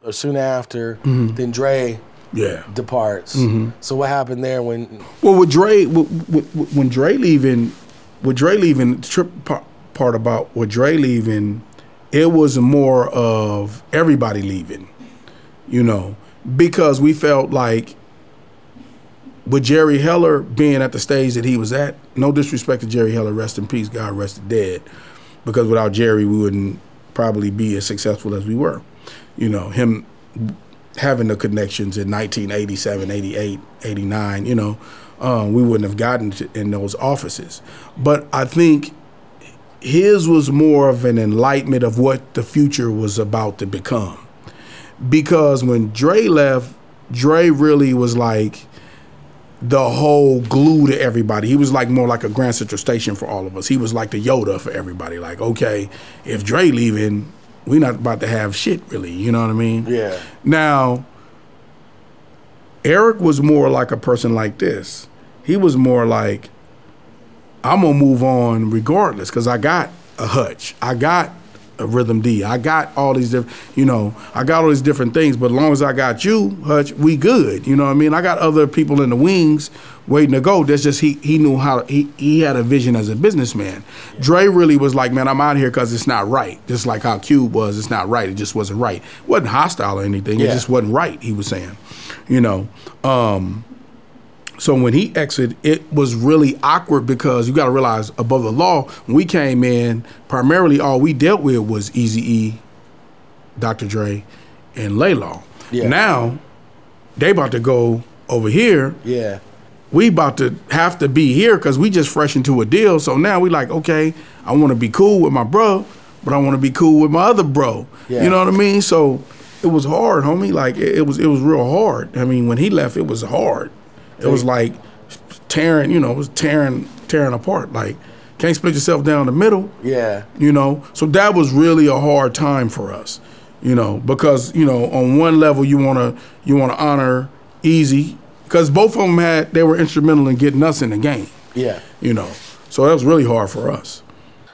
or soon after, then Dre departs. So what happened there when? Well, with Dre, when Dre leaving, the trip part about with Dre leaving, it was more of everybody leaving, you know, because we felt like with Jerry Heller being at the stage that he was at, no disrespect to Jerry Heller, rest in peace, God rest him dead, because without Jerry, we wouldn't probably be as successful as we were. You know, him having the connections in 1987, 88, 89, you know, we wouldn't have gotten in those offices. But I think his was more of an enlightenment of what the future was about to become. Because when Dre left, Dre really was like the whole glue to everybody. He was like more like a Grand Central Station for all of us. He was like the Yoda for everybody. Like, okay, if Dre leaving, we not about to have shit really, you know what I mean? Yeah. Now, Eric was more like a person like this. He was more like, I'm gonna move on regardless, because I got a Hutch, I got a Rhythm D, I got all these different, you know, I got all these different things, but as long as I got you, Hutch, we good, you know what I mean? I got other people in the wings waiting to go. That's just, he knew how, he had a vision as a businessman. Yeah. Dre really was like, man, I'm out here because it's not right. Just like how Cube was, it's not right, it just wasn't right. It wasn't hostile or anything, it just wasn't right, he was saying, you know. So when he exited, it was really awkward because you got to realize, Above the Law, when we came in, primarily all we dealt with was Eazy E, Dr. Dre, and Laylaw. Yeah. Now, they about to go over here. Yeah. We about to have to be here because we just fresh into a deal. So now we like, okay, I want to be cool with my bro, but I want to be cool with my other bro. Yeah. You know what I mean? So it was hard, homie. Like it was real hard. I mean, when he left, it was hard. It was like tearing, you know, it was tearing apart. Like, can't split yourself down the middle. Yeah. You know, so that was really a hard time for us, you know, because, you know, on one level you wanna honor Eazy, because both of them they were instrumental in getting us in the game. Yeah. You know, so that was really hard for us.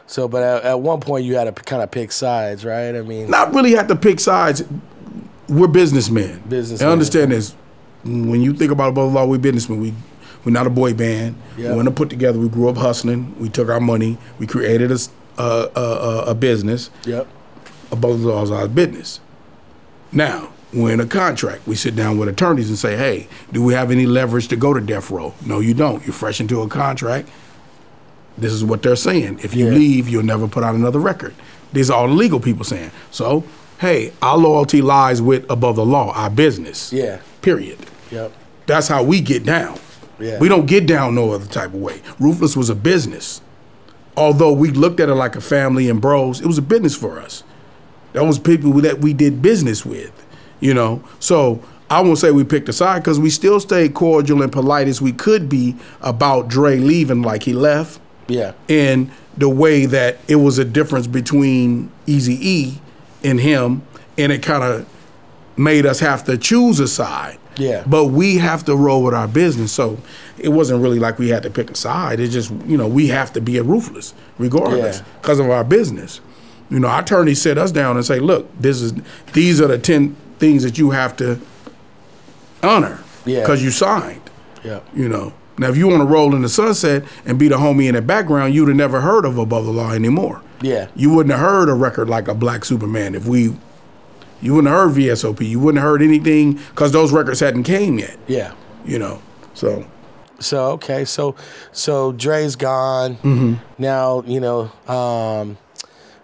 So, but at one point you had to kind of pick sides, right? I mean, not really had to pick sides. We're businessmen. Businessmen. I understand this. When you think about Above the Law, we businessmen. We're not a boy band. Yep. We went to put together. We grew up hustling. We took our money. We created a business. Yep. Above the Law is our business. Now, we're in a contract. We sit down with attorneys and say, hey, do we have any leverage to go to death row? No, you don't. You're fresh into a contract. This is what they're saying. If you leave, you'll never put out another record. These are all the legal people saying. So, hey, our loyalty lies with Above the Law, our business. Yeah. Period. Yep. That's how we get down. Yeah. We don't get down no other type of way. Ruthless was a business. Although we looked at it like a family and bros, it was a business for us. That was people that we did business with, you know. So I won't say we picked a side because we still stayed cordial and polite as we could be about Dre leaving like he left. Yeah. In the way that it was a difference between Eazy E and him, and it kind of made us have to choose a side. Yeah. But we have to roll with our business. So it wasn't really like we had to pick a side. It's just, you know, we have to be a Ruthless regardless because of our business. You know, our attorneys sit us down and say, look, these are the 10 things that you have to honor because you signed. Yeah. You know. Now, if you want to roll in the sunset and be the homie in the background, you'd have never heard of Above the Law anymore. Yeah. You wouldn't have heard a record like a Black Superman if you wouldn't have heard VSOP. You wouldn't have heard anything because those records hadn't came yet. Yeah. You know, so. So, okay. So Dre's gone. Mm-hmm. Now, you know,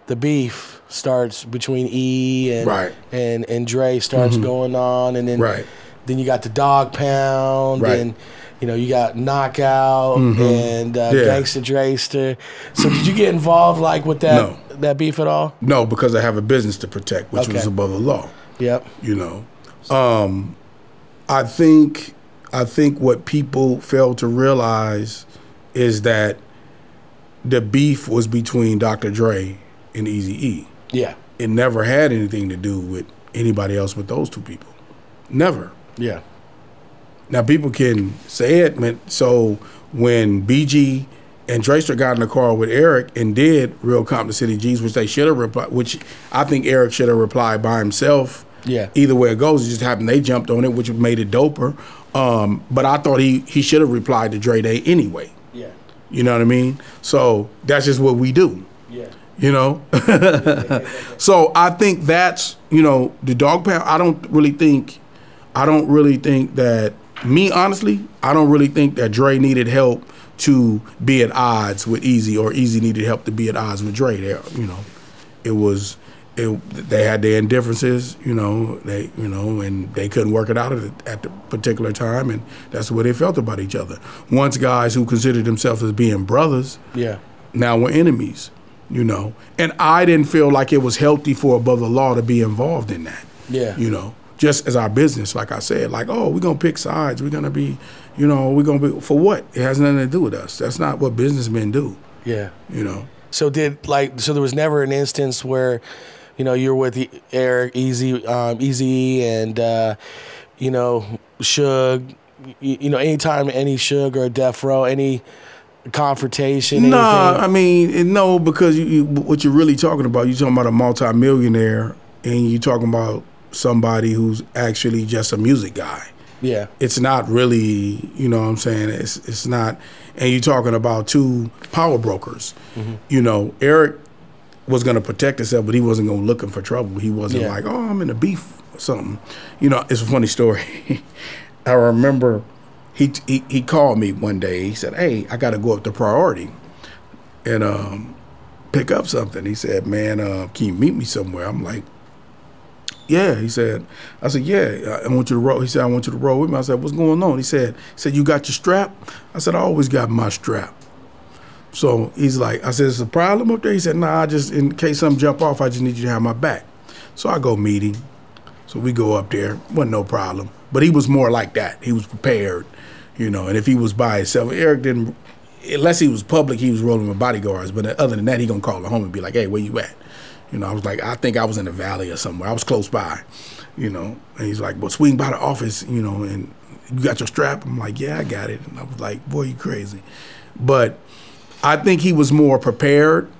the beef starts between E and Dre starts going on. And then you got the Dog Pound. And, you know, you got Knockout and Gangsta Drayster. So did you get involved like with that that beef at all? No, because I have a business to protect, which was Above the Law. Yep. You know, I think what people fail to realize is that the beef was between Dr. Dre and Eazy E. Yeah. It never had anything to do with anybody else but those two people. Never. Yeah. Now, people can say it, so when BG and Drayster got in the car with Eric and did Real Compton City G's, which they should have replied, which I think Eric should have replied by himself Yeah. Either way it goes, it just happened they jumped on it, which made it doper. But I thought he should have replied to Dre Day anyway. Yeah. You know what I mean? So that's just what we do. Yeah. You know? So I think that's, you know, the dog pound, I don't really think that, me honestly, I don't really think that Dre needed help to be at odds with Eazy, or Eazy needed help to be at odds with Dre. There, you know, they had their indifferences, you know, and they couldn't work it out at the particular time, and that's the way they felt about each other. Once guys who considered themselves as being brothers, now were enemies, you know. And I didn't feel like it was healthy for Above the Law to be involved in that. Yeah. You know, just as our business, like I said, like, oh, we're gonna pick sides, we're gonna be, you know, we're gonna be, for what? It has nothing to do with us. That's not what businessmen do. Yeah. You know. So there was never an instance where, you know, you're with Eric, Eazy E, and you know, Suge. You know, anytime any Suge or Death Row, any confrontation. Nah, anything? I mean, no, because what you're really talking about, you're talking about a multi-millionaire, and you're talking about somebody who's actually just a music guy. Yeah. It's not really, you know what I'm saying? It's not, and you're talking about two power brokers. You know, Eric was going to protect himself, but he wasn't going looking for trouble. He wasn't like, oh, I'm in a beef or something. You know, it's a funny story. I remember he called me one day. He said, hey, I got to go up to Priority and pick up something. He said, man, can you meet me somewhere? I'm like, yeah. I said, yeah, I want you to roll. He said, I want you to roll with me. I said, what's going on? He said, you got your strap? I said, I always got my strap. So he's like, I said, is a problem up there? He said, nah, just in case something jump off, I just need you to have my back. So I go meet him. So we go up there, wasn't no problem. But he was more like that. He was prepared, you know, and if he was by himself, Eric didn't, unless he was public, he was rolling with bodyguards. But other than that, he gonna call the home and be like, hey, where you at? You know, I was like, I think I was in the valley or somewhere. I was close by, you know. And he's like, well, swing by the office, you know, and you got your strap? I'm like, yeah, I got it. And I was like, boy, you crazy. But I think he was more prepared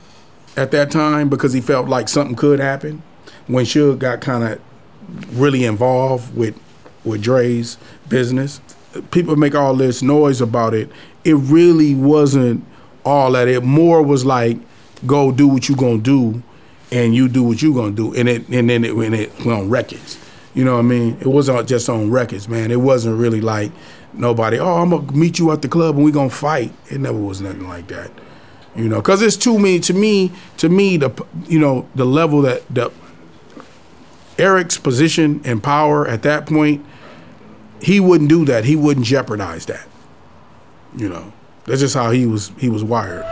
at that time because he felt like something could happen. When Suge got kind of really involved with Dre's business, people make all this noise about it. It really wasn't all that. It more was like, go do what you gonna do, and you do what you gonna do, and then it went on records. You know what I mean? It wasn't just on records, man. It wasn't really like nobody, oh, I'm gonna meet you at the club and we gonna fight. It never was nothing like that. You know, because it's too many, to me, the, you know, the level that Eric's position and power at that point, he wouldn't do that. He wouldn't jeopardize that. You know, that's just how he was wired.